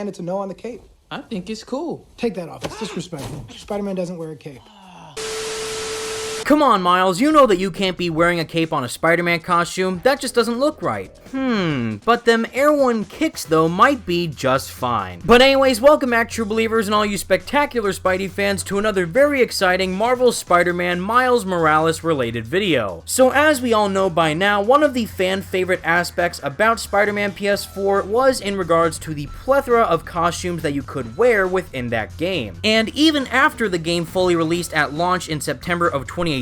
and it's a no on the cape. I think it's cool. Take that off. It's disrespectful. Spider-Man doesn't wear a cape. Come on, Miles, you know that you can't be wearing a cape on a Spider-Man costume. That just doesn't look right. But them Air One kicks, though, might be just fine. But anyways, welcome back, true believers and all you spectacular Spidey fans, to another very exciting Marvel Spider-Man Miles Morales related video. So as we all know by now, one of the fan favorite aspects about Spider-Man PS4 was in regards to the plethora of costumes that you could wear within that game. And even after the game fully released at launch in September of 2018,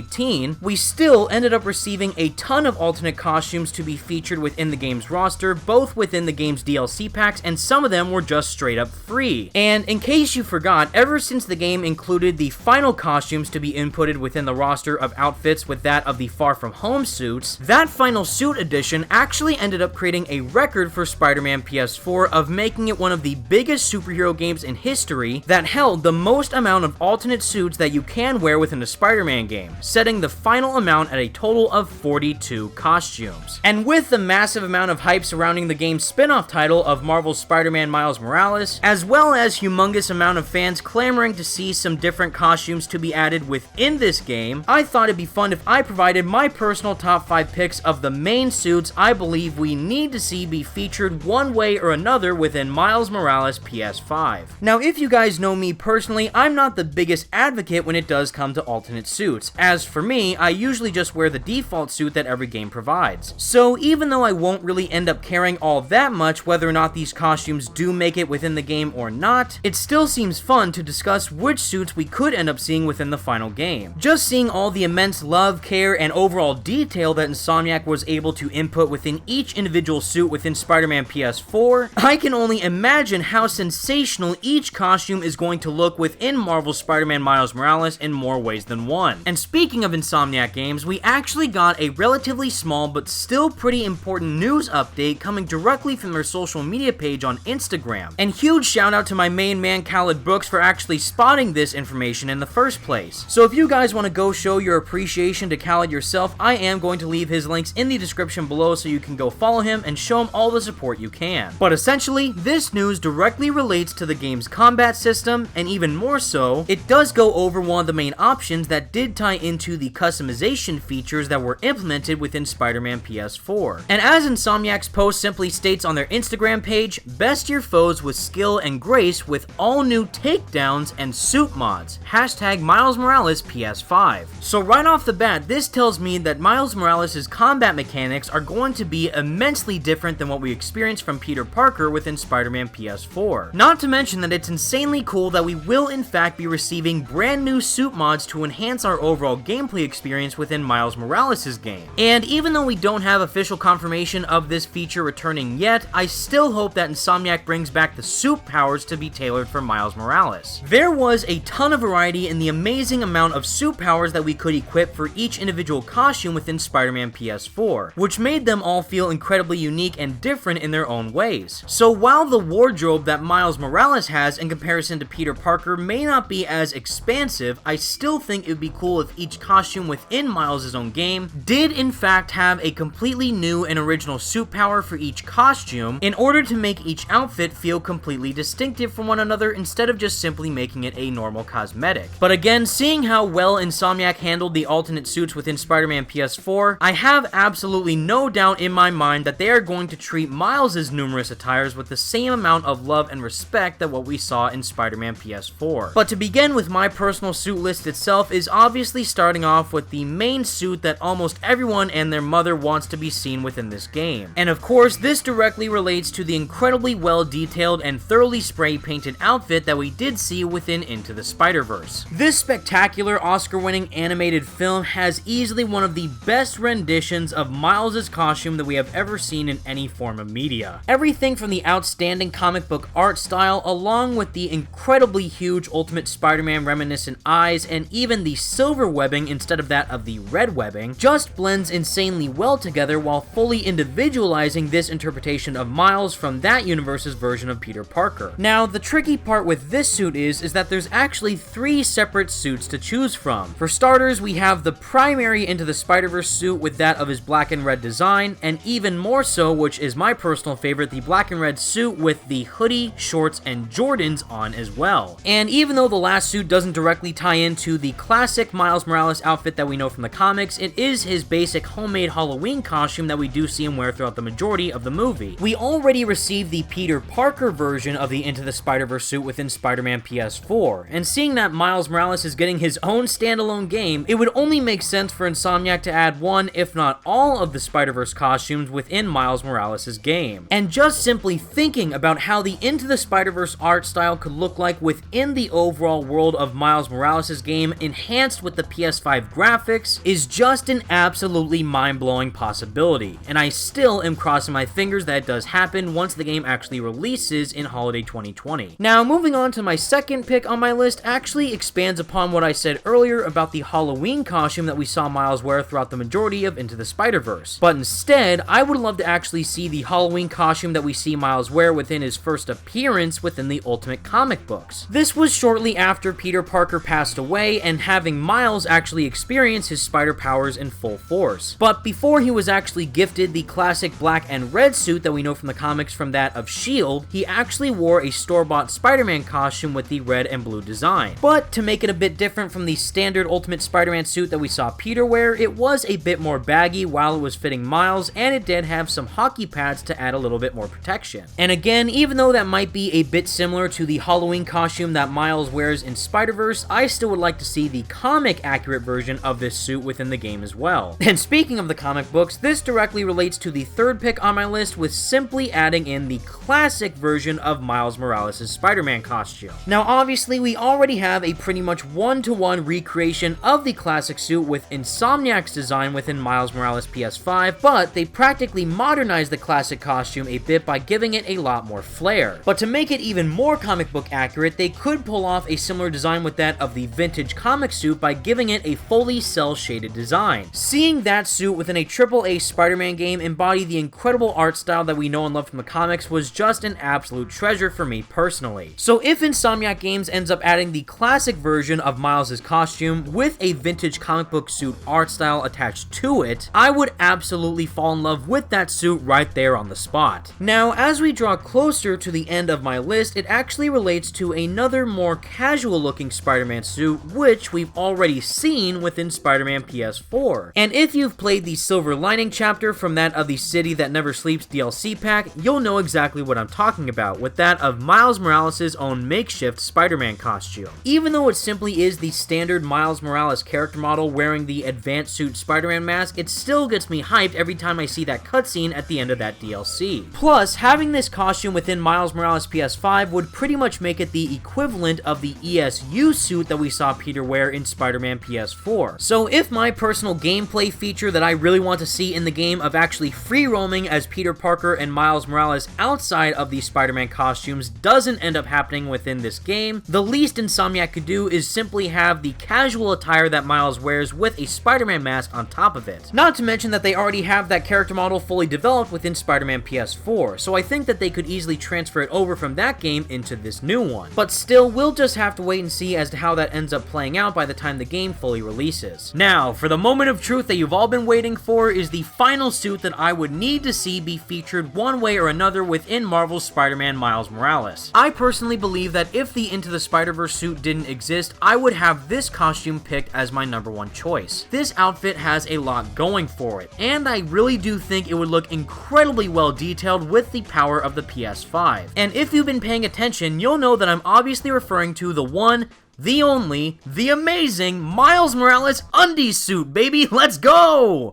we still ended up receiving a ton of alternate costumes to be featured within the game's roster, both within the game's DLC packs, and some of them were just straight up free. And in case you forgot, ever since the game included the final costumes to be inputted within the roster of outfits with that of the Far From Home suits, that final suit edition actually ended up creating a record for Spider-Man PS4 of making it one of the biggest superhero games in history that held the most amount of alternate suits that you can wear within a Spider-Man game, setting the final amount at a total of 42 costumes. And with the massive amount of hype surrounding the game's spin-off title of Marvel's Spider-Man Miles Morales, as well as humongous amount of fans clamoring to see some different costumes to be added within this game, I thought it'd be fun if I provided my personal top 5 picks of the main suits I believe we need to see be featured one way or another within Miles Morales PS5. Now, if you guys know me personally, I'm not the biggest advocate when it does come to alternate suits. As for me, I usually just wear the default suit that every game provides. So even though I won't really end up caring all that much whether or not these costumes do make it within the game or not, it still seems fun to discuss which suits we could end up seeing within the final game. Just seeing all the immense love, care, and overall detail that Insomniac was able to input within each individual suit within Spider-Man PS4, I can only imagine how sensational each costume is going to look within Marvel's Spider-Man Miles Morales in more ways than one. And speaking of Insomniac games, we actually got a relatively small but still pretty important news update coming directly from their social media page on Instagram. And huge shout out to my main man Khaled Brooks for actually spotting this information in the first place. So if you guys want to go show your appreciation to Khaled yourself, I am going to leave his links in the description below so you can go follow him and show him all the support you can. But essentially, this news directly relates to the game's combat system, and even more so, it does go over one of the main options that did tie into the customization features that were implemented within Spider-Man PS4. And as Insomniac's post simply states on their Instagram page, best your foes with skill and grace with all new takedowns and suit mods. Hashtag Miles Morales PS5. So right off the bat, this tells me that Miles Morales' combat mechanics are going to be immensely different than what we experienced from Peter Parker within Spider-Man PS4. Not to mention that it's insanely cool that we will in fact be receiving brand new suit mods to enhance our overall gameplay experience within Miles Morales' game. And even though we don't have official confirmation of this feature returning yet, I still hope that Insomniac brings back the suit powers to be tailored for Miles Morales. There was a ton of variety in the amazing amount of suit powers that we could equip for each individual costume within Spider-Man PS4, which made them all feel incredibly unique and different in their own ways. So while the wardrobe that Miles Morales has in comparison to Peter Parker may not be as expansive, I still think it would be cool if each costume within Miles' own game did in fact have a completely new and original suit power for each costume in order to make each outfit feel completely distinctive from one another instead of just simply making it a normal cosmetic. But again, seeing how well Insomniac handled the alternate suits within Spider-Man PS4, I have absolutely no doubt in my mind that they are going to treat Miles' numerous attires with the same amount of love and respect that what we saw in Spider-Man PS4. But to begin with, my personal suit list itself is obviously starting off with the main suit that almost everyone and their mother wants to be seen within this game. And of course, this directly relates to the incredibly well detailed and thoroughly spray painted outfit that we did see within Into the Spider-Verse. This spectacular Oscar-winning animated film has easily one of the best renditions of Miles' costume that we have ever seen in any form of media. Everything from the outstanding comic book art style, along with the incredibly huge Ultimate Spider-Man reminiscent eyes, and even the silver webbing instead of that of the red webbing just blends insanely well together while fully individualizing this interpretation of Miles from that universe's version of Peter Parker. Now, the tricky part with this suit is that there's actually 3 separate suits to choose from. For starters, we have the primary Into the Spider-Verse suit with that of his black and red design, and even more so, which is my personal favorite, the black and red suit with the hoodie, shorts, and Jordans on as well. And even though the last suit doesn't directly tie into the classic Miles Morales outfit that we know from the comics, it is his basic homemade Halloween costume that we do see him wear throughout the majority of the movie. We already received the Peter Parker version of the Into the Spider-Verse suit within Spider-Man PS4, and seeing that Miles Morales is getting his own standalone game, it would only make sense for Insomniac to add one, if not all, of the Spider-Verse costumes within Miles Morales' game. And just simply thinking about how the Into the Spider-Verse art style could look like within the overall world of Miles Morales' game, enhanced with the PS5 graphics, is just an absolutely mind-blowing possibility, and I still am crossing my fingers that it does happen once the game actually releases in holiday 2020. Now, moving on to my second pick on my list actually expands upon what I said earlier about the Halloween costume that we saw Miles wear throughout the majority of Into the Spider-Verse. But instead, I would love to actually see the Halloween costume that we see Miles wear within his first appearance within the Ultimate comic books. This was shortly after Peter Parker passed away and having Miles actually experience his spider powers in full force. But before he was actually gifted the classic black and red suit that we know from the comics from that of S.H.I.E.L.D., he actually wore a store-bought Spider-Man costume with the red and blue design. But to make it a bit different from the standard Ultimate Spider-Man suit that we saw Peter wear, it was a bit more baggy while it was fitting Miles, and it did have some hockey pads to add a little bit more protection. And again, even though that might be a bit similar to the Halloween costume that Miles wears in Spider-Verse, I still would like to see the comic-accurate version of this suit within the game as well. And speaking of the comic books, this directly relates to the third pick on my list with simply adding in the classic version of Miles Morales' Spider-Man costume. Now, obviously, we already have a pretty much one-to-one recreation of the classic suit with Insomniac's design within Miles Morales PS5, but they practically modernized the classic costume a bit by giving it a lot more flair. But to make it even more comic book accurate, they could pull off a similar design with that of the vintage comic suit by giving it a fully cel-shaded design. Seeing that suit within a AAA Spider-Man game embody the incredible art style that we know and love from the comics was just an absolute treasure for me personally. So if Insomniac Games ends up adding the classic version of Miles' costume with a vintage comic book suit art style attached to it, I would absolutely fall in love with that suit right there on the spot. Now, as we draw closer to the end of my list, it actually relates to another more casual looking Spider-Man suit, which we've already seen within Spider-Man PS4. And if you've played the Silver Lining chapter from that of the City That Never Sleeps DLC pack, you'll know exactly what I'm talking about, with that of Miles Morales' own makeshift Spider-Man costume. Even though it simply is the standard Miles Morales character model wearing the advanced suit Spider-Man mask, it still gets me hyped every time I see that cutscene at the end of that DLC. Plus, having this costume within Miles Morales PS5 would pretty much make it the equivalent of the ESU suit that we saw Peter wear in Spider-Man PS4. So if my personal gameplay feature that I really want to see in the game of actually free roaming as Peter Parker and Miles Morales outside of the Spider-Man costumes doesn't end up happening within this game, the least Insomniac could do is simply have the casual attire that Miles wears with a Spider-Man mask on top of it. Not to mention that they already have that character model fully developed within Spider-Man PS4, so I think that they could easily transfer it over from that game into this new one. But still, we'll just have to wait and see as to how that ends up playing out by the time the game fully releases. Now, for the moment of truth that you've all been waiting for is the final suit that I would need to see be featured one way or another within Marvel's Spider-Man Miles Morales. I personally believe that if the Into the Spider-Verse suit didn't exist, I would have this costume picked as my #1 choice. This outfit has a lot going for it, and I really do think it would look incredibly well detailed with the power of the PS5. And if you've been paying attention, you'll know that I'm obviously referring to the one, the only, the amazing Miles Morales undies suit, baby! Let's go!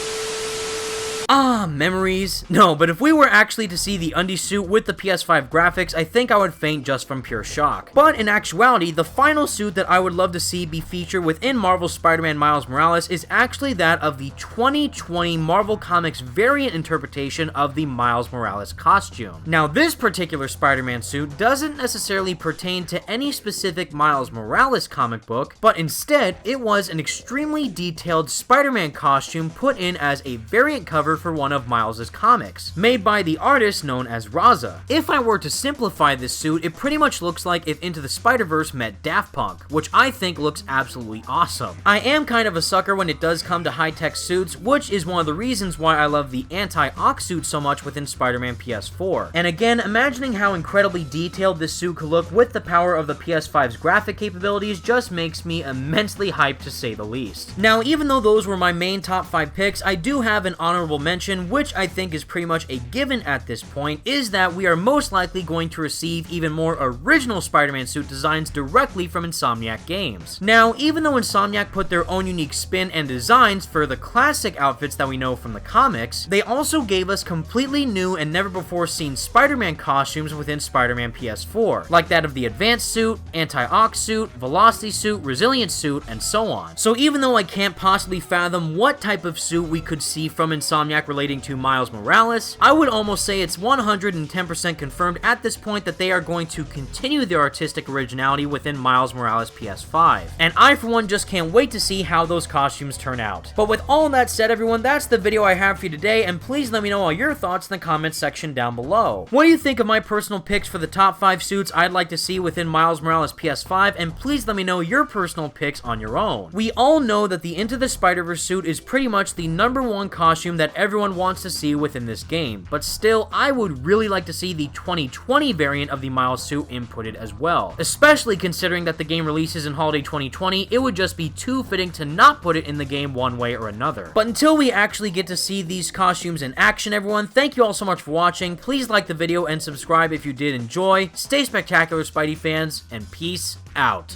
Ah, memories. No, but if we were actually to see the undie suit with the PS5 graphics, I think I would faint just from pure shock. But in actuality, the final suit that I would love to see be featured within Marvel's Spider-Man Miles Morales is actually that of the 2020 Marvel Comics variant interpretation of the Miles Morales costume. Now, this particular Spider-Man suit doesn't necessarily pertain to any specific Miles Morales comic book, but instead, it was an extremely detailed Spider-Man costume put in as a variant cover for one of Miles' comics, made by the artist known as Raza. If I were to simplify this suit, it pretty much looks like if Into the Spider-Verse met Daft Punk, which I think looks absolutely awesome. I am kind of a sucker when it does come to high-tech suits, which is one of the reasons why I love the anti-Ox suit so much within Spider-Man PS4. And again, imagining how incredibly detailed this suit could look with the power of the PS5's graphic capabilities just makes me immensely hyped to say the least. Now, even though those were my main top 5 picks, I do have an honorable mention, which I think is pretty much a given at this point, is that we are most likely going to receive even more original Spider-Man suit designs directly from Insomniac games. Now, even though Insomniac put their own unique spin and designs for the classic outfits that we know from the comics, they also gave us completely new and never before seen Spider-Man costumes within Spider-Man PS4, like that of the Advanced suit, Anti-Ox suit, Velocity suit, Resilience suit, and so on. So even though I can't possibly fathom what type of suit we could see from Insomniac relating to Miles Morales, I would almost say it's 110% confirmed at this point that they are going to continue their artistic originality within Miles Morales PS5. And I for one just can't wait to see how those costumes turn out. But with all that said, everyone, that's the video I have for you today, and please let me know all your thoughts in the comments section down below. What do you think of my personal picks for the top 5 suits I'd like to see within Miles Morales PS5, and please let me know your personal picks on your own. We all know that the Into the Spider-Verse suit is pretty much the #1 costume that everyone wants to see within this game, but still, I would really like to see the 2020 variant of the Miles suit inputted as well. Especially considering that the game releases in holiday 2020, it would just be too fitting to not put it in the game one way or another. But until we actually get to see these costumes in action, everyone, thank you all so much for watching. Please like the video and subscribe if you did enjoy. Stay spectacular, Spidey fans, and peace out.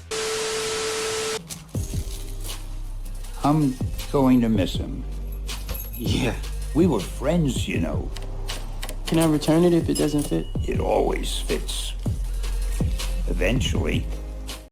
I'm going to miss him. Yeah. We were friends, you know. Can I return it if it doesn't fit? It always fits. Eventually.